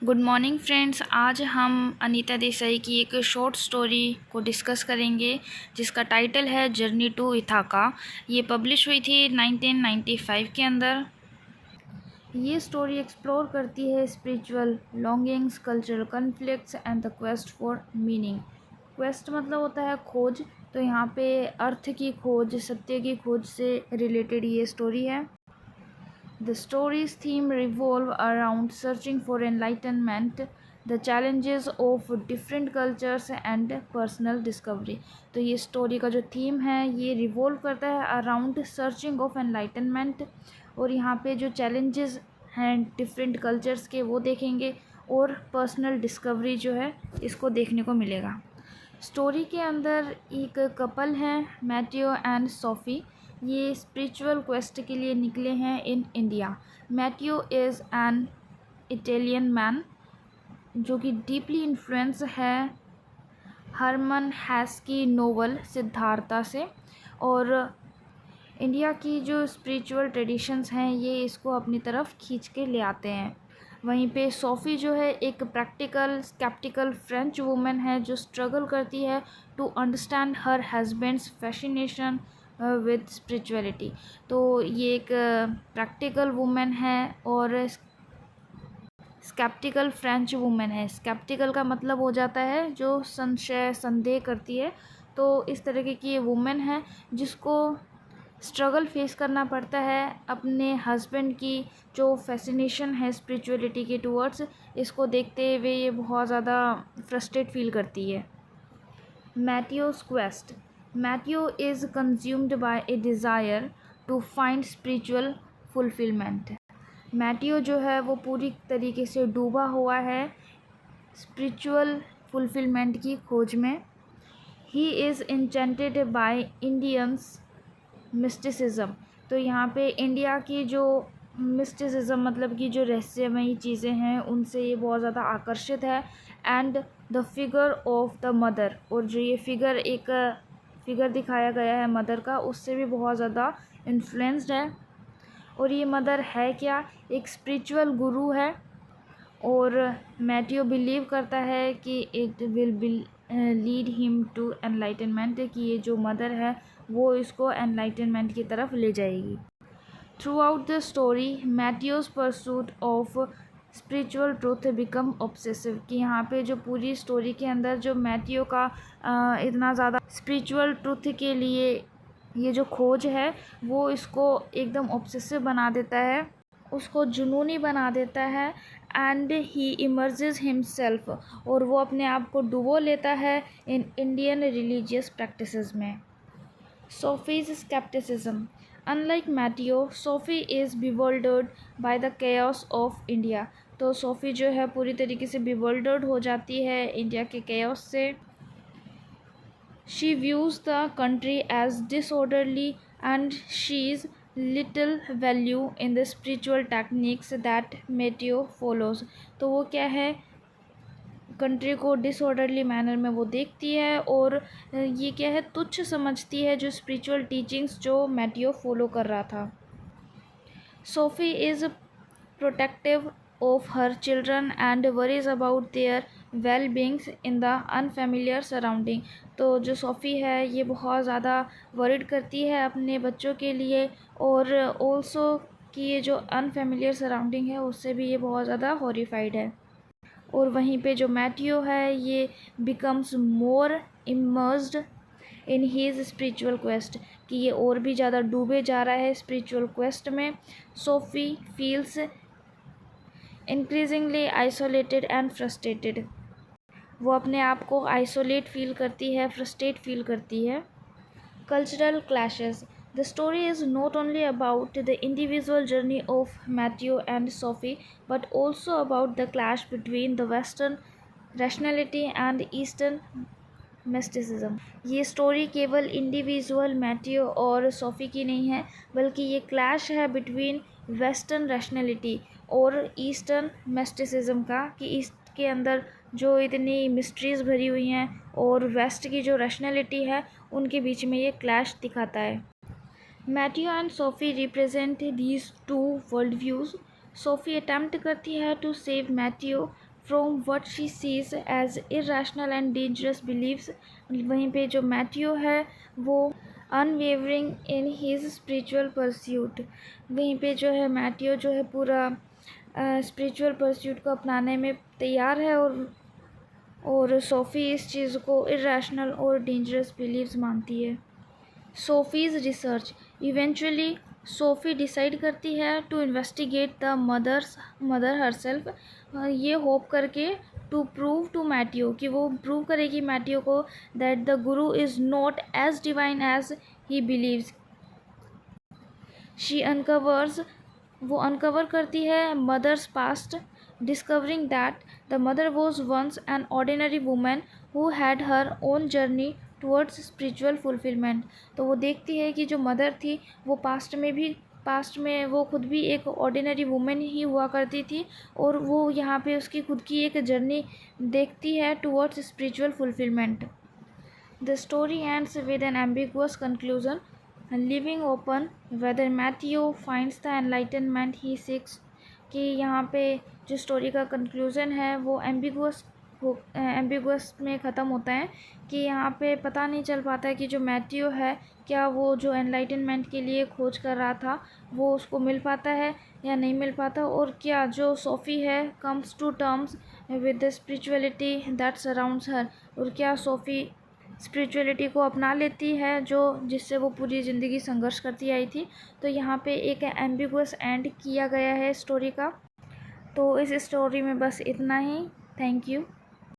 Good morning friends. आज हम अनीता देसाई की एक शॉर्ट स्टोरी को डिस्कस करेंगे जिसका टाइटल है जर्नी टू इथाका। ये पब्लिश हुई थी 1995 के अंदर। ये स्टोरी एक्सप्लोर करती है spiritual longings, cultural conflicts and the quest for meaning. Quest मतलब होता है खोज, तो यहाँ पे अर्थ की खोज, सत्य की खोज से रिलेटेड ये स्टोरी है। The story's theme revolve around searching for enlightenment, the challenges of different cultures and personal discovery। तो ये स्टोरी का जो थीम है ये रिवॉल्व करता है अराउंड सर्चिंग ऑफ एनलाइटनमेंट, और यहाँ पे जो चैलेंजेस हैं डिफरेंट कल्चर्स के वो देखेंगे, और पर्सनल डिस्कवरी जो है इसको देखने को मिलेगा। स्टोरी के अंदर एक कपल है, मैथियो एंड सोफी। ये स्पिरिचुअल क्वेस्ट के लिए निकले हैं in India. Matteo is an Italian man जो कि डीपली इन्फ्लुएंस है हरमन हेस की नोवेल सिद्धार्था से, और इंडिया की जो स्पिरिचुअल ट्रेडिशंस हैं ये इसको अपनी तरफ खींच के ले आते हैं। वहीं पे सोफ़ी जो है एक प्रैक्टिकल स्केप्टिकल फ्रेंच वुमेन है जो स्ट्रगल करती है to understand her husband's fascination with spirituality. तो ये एक प्रैक्टिकल वुमेन है और स्केप्टिकल फ्रेंच वुमेन है। स्केप्टिकल का मतलब हो जाता है जो संशय संदेह करती है। तो इस तरीके की ये वुमेन है जिसको स्ट्रगल फेस करना पड़ता है अपने हस्बैंड की जो फैसिनेशन है स्पिरिचुअलिटी के टूवर्ड्स, इसको देखते हुए ये बहुत ज़्यादा फ्रस्ट्रेट फील करती है। मैथियो's quest. Matthew is consumed by a desire to find spiritual fulfillment. मैथियो जो है वो पूरी तरीके से डूबा हुआ है स्पिरिचुअल फुलफिलमेंट की खोज में। He is enchanted by Indians mysticism. तो यहाँ पे इंडिया की जो मिस्टिसिज्म मतलब कि जो रहस्यमयी चीज़ें हैं उनसे ये बहुत ज़्यादा आकर्षित है। And the figure of the mother, और जो ये फिगर दिखाया गया है मदर का, उससे भी बहुत ज़्यादा इन्फ्लुएंस्ड है। और ये मदर है क्या? एक स्पिरिचुअल गुरु है, और मैथियो बिलीव करता है कि it will lead him to enlightenment, कि ये जो मदर है वो इसको एनलाइटनमेंट की तरफ ले जाएगी। Throughout the story Matteo's pursuit of spiritual truth become obsessive, कि यहाँ पे जो पूरी स्टोरी के अंदर जो मैथियो का इतना ज़्यादा स्पिरिचुअल ट्रूथ के लिए ये जो खोज है वो इसको एकदम ऑब्सेसिव बना देता है, उसको जुनूनी बना देता है। एंड ही इमर्जेस हिमसेल्फ, और वो अपने आप को डुबो लेता है इन इंडियन रिलीजियस प्रैक्टिसेस में। Sophie's scepticism. Unlike Matteo, Sophie is bewildered by the chaos of India. तो सोफ़ी जो है पूरी तरीके से bewildered हो जाती है इंडिया के chaos से। She views the country as disorderly and she's little value in the spiritual techniques that मैथियो follows। तो वो क्या है, कंट्री को डिसऑर्डरली मैनर में वो देखती है, और ये क्या है, तुच्छ समझती है जो स्पिरिचुअल टीचिंग्स जो मैथियो फॉलो कर रहा था। SoFi is protective of her children and worries about their well beings in the unfamiliar surrounding. तो जो सोफ़ी है ये बहुत ज़्यादा वरीड करती है अपने बच्चों के लिए, और ऑल्सो कि ये जो अनफेमिलियर सराउंडिंग है उससे भी ये बहुत ज़्यादा हॉरिफाइड है। और वहीं पे जो मैथियो है ये becomes more immersed in his spiritual quest, कि ये और भी ज़्यादा डूबे जा रहा है स्पिरिचुअल क्वेस्ट में। Sophie feels increasingly isolated and frustrated, वो अपने आप को आइसोलेट फील करती है, फ्रस्ट्रेट फील करती है। Cultural clashes. The story is not only about the individual journey of Matthew and Sophie, but also about the clash between the Western rationality and Eastern mysticism। ये story केवल individual मैथियो और SoFi की नहीं है, बल्कि ये क्लैश है between western rationality और ईस्टर्न मिस्टिसिज्म का, कि ईस्ट के अंदर जो इतनी मिस्ट्रीज़ भरी हुई हैं और वेस्ट की जो रैशनैलिटी है उनके बीच में ये क्लैश दिखाता है। Matteo and Sophie represent these two world views. Sophie attempt करती है to save Matteo from what she sees as irrational and dangerous beliefs. वहीं पे जो मैथ्यू है वो unwavering in his spiritual pursuit. वहीं पे जो है मैथ्यू जो है पूरा स्पिरिचुअल परस्यूट को अपनाने में तैयार है, और सोफ़ी इस चीज़ को इरेशनल और डेंजरस बिलीव्स मानती है। Sophie's research. Eventually Sophie decide करती है to investigate the mother herself, ये होप करके टू प्रूव टू मैथ्यू, कि वो प्रूव करेगी मैथ्यू को that the guru is not as divine as he believes. She uncovers, वो अनकवर करती है mother's past, discovering that the mother was once an ordinary women who had her own journey towards spiritual fulfilment. तो वो देखती है कि जो mother थी वो पास्ट में वो खुद भी एक ऑर्डिनरी वुमेन ही हुआ करती थी, और वो यहाँ पे उसकी खुद की एक जर्नी देखती है towards spiritual fulfilment. The story ends with an ambiguous conclusion, leaving open whether Matthew finds the enlightenment he seeks। कि यहाँ पे जो स्टोरी का कंक्लूज़न है वो एम्बिगुअस में ख़त्म होता है, कि यहाँ पे पता नहीं चल पाता है कि जो मैथ्यू है क्या वो जो एनलाइटनमेंट के लिए खोज कर रहा था वो उसको मिल पाता है या नहीं मिल पाता, और क्या जो सोफ़ी है comes to terms with the spirituality that surrounds her, और क्या सोफ़ी स्पिरिचुअलिटी को अपना लेती है जो जिससे वो पूरी ज़िंदगी संघर्ष करती आई थी। तो यहाँ पे एक एम्बिगुअस एंड किया गया है स्टोरी का। तो इस स्टोरी में बस इतना ही। Thank you.